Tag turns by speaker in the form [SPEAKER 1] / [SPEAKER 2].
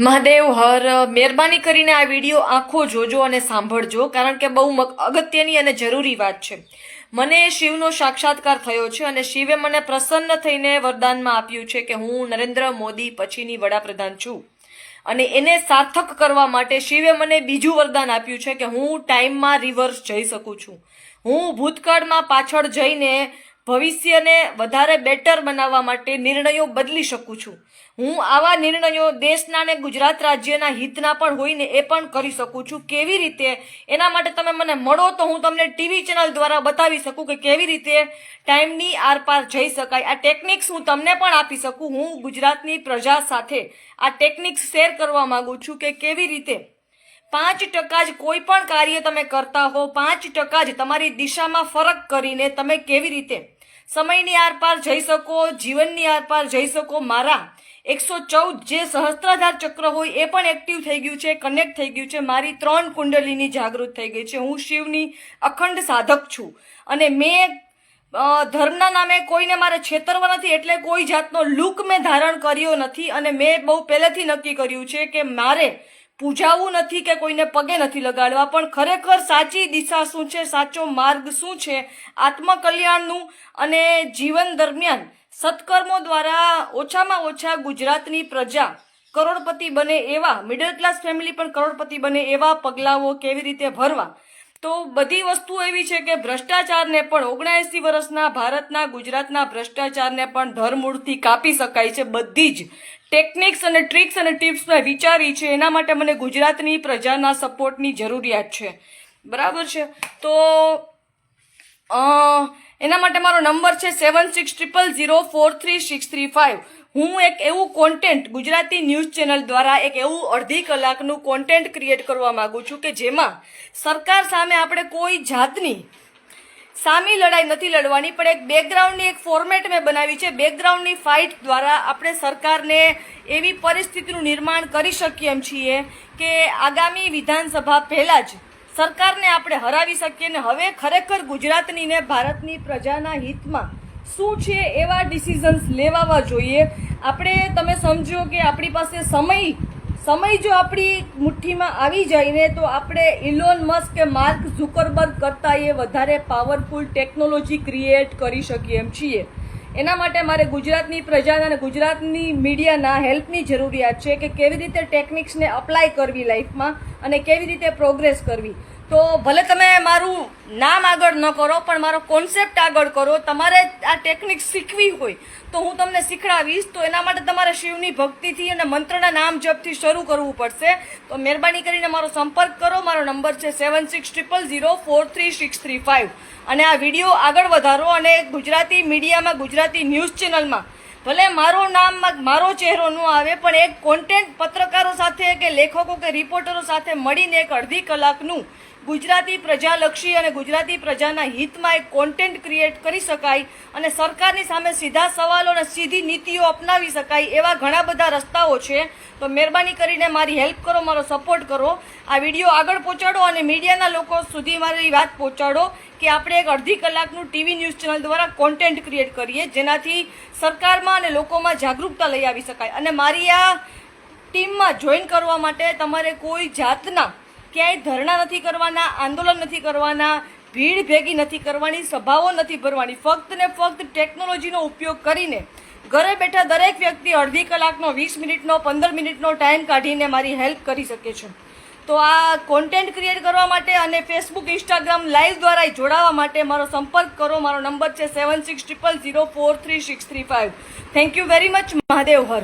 [SPEAKER 1] મહાદેવ હર મહેરબાની કરીને આ વિડીયો આખો જોજો અને સાંભળજો, કારણ કે બહુ અગત્યની અને જરૂરી વાત છે. મને શિવનો સાક્ષાત્કાર થયો છે અને શિવે મને પ્રસન્ન થઈને વરદાનમાં આપ્યું છે કે હું નરેન્દ્ર મોદી પછીની વડાપ્રધાન છું. અને એને સાર્થક કરવા માટે શિવે મને બીજું વરદાન આપ્યું છે કે હું ટાઈમમાં રિવર્સ જઈ શકું છું. હું ભૂતકાળમાં પાછળ જઈને ભવિષ્યને વધારે બેટર બનાવવા માટે નિર્ણયો બદલી શકું છું. હું આવા નિર્ણયો દેશના અને ગુજરાત રાજ્યના હિતના પણ હોય ને એ પણ કરી શકું છું. કેવી રીતે? એના માટે તમે મને મળો તો હું તમને ટીવી ચેનલ દ્વારા બતાવી શકું કે કેવી રીતે ટાઈમની આરપાર જઈ શકાય. આ ટેકનિક્સ હું તમને પણ આપી શકું. હું ગુજરાતની પ્રજા સાથે આ ટેકનિક્સ શેર કરવા માંગુ છું કે કેવી રીતે 5% જ કોઈ પણ કાર્ય તમે કરતા હો, 5% જ તમારી દિશામાં ફરક કરીને તમે કેવી રીતે સમયની આરપાર જઈ શકો, જીવનની આરપાર જઈ શકો. મારા 114 જે સહસ્ત્રાધાર ચક્ર હોય એ પણ એક્ટિવ થઈ ગયું છે, કનેક્ટ થઈ ગયું છે. મારી 3 કુંડલીની જાગૃત થઈ ગઈ છે. હું શિવની અખંડ સાધક છું અને મેં ધર્મના નામે કોઈને મારે છેતરવા નથી, એટલે કોઈ જાતનો લુક મેં ધારણ કર્યો નથી. અને મેં બહુ પહેલેથી નક્કી કર્યું છે કે મારે પૂજાવું નથી કે કોઈને પગે નથી લગાડવા, પણ ખરેખર સાચી દિશા શું છે, સાચો માર્ગ શું છે આત્મકલ્યાણનું, અને જીવન દરમિયાન સત્કર્મો દ્વારા ઓછામાં ઓછા ગુજરાતની પ્રજા કરોડપતિ બને એવા, મિડલ ક્લાસ ફેમિલી પણ કરોડપતિ બને એવા પગલાઓ કેવી રીતે ભરવા. તો બધી વસ્તુ એવી છે કે ભ્રષ્ટાચારને પણ 79 વર્ષના ભારતના ગુજરાતના ભ્રષ્ટાચારને પણ ધરમૂળથી કાપી શકાય છે. બધી જ ટેકનિક્સ અને ટ્રિક્સ અને ટિપ્સ મેં વિચારી છે. એના માટે મને ગુજરાતની પ્રજાના સપોર્ટની જરૂરિયાત છે. બરાબર છે? તો એના માટે મારો નંબર છે 7600043635. હું એક એવું કોન્ટેન્ટ ગુજરાતી ન્યૂઝ ચેનલ દ્વારા એક એવું અડધી કલાકનું કોન્ટેન્ટ ક્રિએટ કરવા માંગુ છું કે જેમાં સરકાર સામે આપણે કોઈ જાતની સામી લડાઈ નથી લડવાની, પણ એક બેકગ્રાઉન્ડની એક ફોર્મેટ મેં બનાવી છે. બેકગ્રાઉન્ડની ફાઇટ દ્વારા આપણે સરકારને એવી પરિસ્થિતિનું નિર્માણ કરી શકીએ એમ છીએ કે આગામી વિધાનસભા પહેલાં જ સરકારને આપણે હરાવી શકીએ. ને હવે ખરેખર ગુજરાતની ને ભારતની પ્રજાના હિતમાં શું છે એવા ડિસિઝન્સ લેવાવા જોઈએ. આપણે તમે સમજો કે આપણી પાસે સમય જો આપણી મુઠ્ઠીમાં આવી જાય ને તો આપણે ઇલોન મસ્ક કે માર્ક ઝુકરબર્ગ કરતાં એ વધારે પાવરફુલ ટેકનોલોજી ક્રિએટ કરી શકીએ એમ છીએ. એના માટે મારે ગુજરાતની પ્રજાના અને ગુજરાતની મીડિયાના હેલ્પની જરૂરિયાત છે કે કેવી રીતે ટેકનિક્સને અપ્લાય કરવી લાઈફમાં અને કેવી રીતે પ્રોગ્રેસ કરવી. તો ભલે તમે મારું નામ આગળ ન કરો પણ મારો કોન્સેપ્ટ આગળ કરો. તમારે આ ટેકનિક શીખવી હોય તો હું તમને શીખડાવીશ. તો એના માટે તમારે શિવની ભક્તિથી અને મંત્રના નામ જપથી શરૂ કરવું પડશે. તો મહેરબાની કરીને મારો સંપર્ક કરો. મારો નંબર છે 7600043635. અને આ વિડીયો આગળ વધારો અને ગુજરાતી મીડિયામાં, ગુજરાતી ન્યૂઝ ચેનલમાં ભલે મારું નામ, મારો ચહેરો ન આવે, પણ એક કોન્ટેન્ટ પત્રકારો સાથે કે લેખકો કે રિપોર્ટરો સાથે મળીને એક અડધી કલાકનું ગુજરાતી પ્રજાલક્ષી અને ગુજરાતી પ્રજાના હિતમાં એક કોન્ટેન્ટ ક્રિએટ કરી શકાય અને સરકારની સામે સીધા સવાલો અને સીધી નીતિઓ અપનાવી શકાય એવા ઘણા બધા રસ્તાઓ છે. તો મહેરબાની કરીને મારી હેલ્પ કરો, મારો સપોર્ટ કરો. આ વિડીયો આગળ પહોંચાડો અને મીડિયાના લોકો સુધી મારી વાત પહોંચાડો કે આપણે એક અડધી કલાકનું ટીવી ન્યૂઝ ચેનલ દ્વારા કોન્ટેન્ટ ક્રિએટ કરીએ જેનાથી સરકારમાં અને લોકોમાં જાગૃતતા લઈ આવી શકાય. અને મારી આ ટીમમાં જોઈન કરવા માટે તમારે કોઈ જાતના ક્યાંય ધરણા નથી કરવાના, આંદોલન નથી કરવાના, ભીડ ભેગી નથી કરવાની, સભાઓ નથી ભરવાની. ફક્ત ને ફક્ત ટેકનોલોજીનો ઉપયોગ કરીને ઘરે બેઠા દરેક વ્યક્તિ અડધી કલાકનો, 20 મિનિટનો, 15 મિનિટનો ટાઈમ કાઢીને મારી હેલ્પ કરી શકે છે. તો આ કોન્ટેન્ટ ક્રિએટ કરવા માટે અને ફેસબુક, ઇન્સ્ટાગ્રામ લાઈવ દ્વારા જોડાવા માટે મારો સંપર્ક કરો. મારો નંબર છે 7600043635. Thank you very much. Mahadev Har.